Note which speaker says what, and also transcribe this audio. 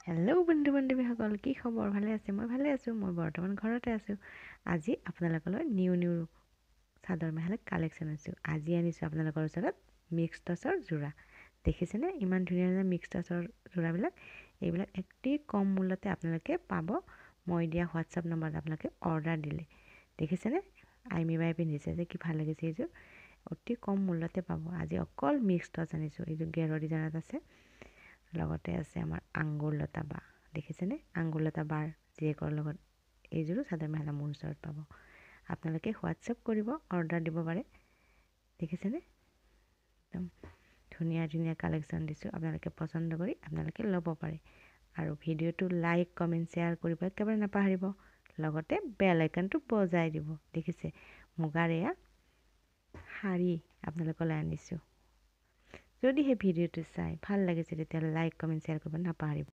Speaker 1: Hello' বন্ধু বান্ধৱীসকল, কি খবৰ? ভালে আছে? মই ভালে আছোঁ। মই বৰ্তমান ঘৰতে আছোঁ। আজি আপোনালোকলৈ নিউ চাদৰ মেখেলা কালেকশ্যন আনিছোঁ। আজি আনিছোঁ আপোনালোকৰ ওচৰত মিক্স টচৰ যোৰা। দেখিছেনে ইমান ধুনীয়া ধুনীয়া মিক্স টচৰ যোৰাবিলাক? এইবিলাক অতি কম মূল্যতে আপোনালোকে পাব। মই দিয়া হোৱাটছআপ নম্বৰত আপোনালোকে অৰ্ডাৰ দিলে। দেখিছেনে আইমি বাই পিন্ধিছে যে কি ভাল লাগিছে এইযোৰ। অতি কম মূল্যতে পাব। আজি অকল মিক্স টচ আনিছোঁ। এইযোৰ গেৰৰ ডিজাইনত আছে। লগতে আছে আমাৰ আঙুৰলতা বা। দেখিছেনে আঙুৰলতা বাৰ জীয়েকৰ লগত এইযোৰো চাদৰ মেখেলা মোৰ ওচৰত পাব। আপোনালোকে হোৱাটছআপ কৰিব, অৰ্ডাৰ দিব পাৰে। দেখিছেনে একদম ধুনীয়া ধুনীয়া কালেকশ্যন দিছোঁ। আপোনালোকে পচন্দ কৰি আপোনালোকে ল'ব পাৰে। আৰু ভিডিঅ'টো লাইক কমেণ্ট শ্বেয়াৰ কৰিব একেবাৰে নাপাহৰিব। লগতে বেল আইকনটো বজাই দিব। দেখিছে মুগাৰ এয়া শাৰী আপোনালোকলৈ আনিছোঁ। যদি সেই ভিডিঅ'টো চাই ভাল লাগিছে তেতিয়াহ'লে লাইক কমেণ্ট শ্বেয়াৰ কৰিব নাপাহৰিব।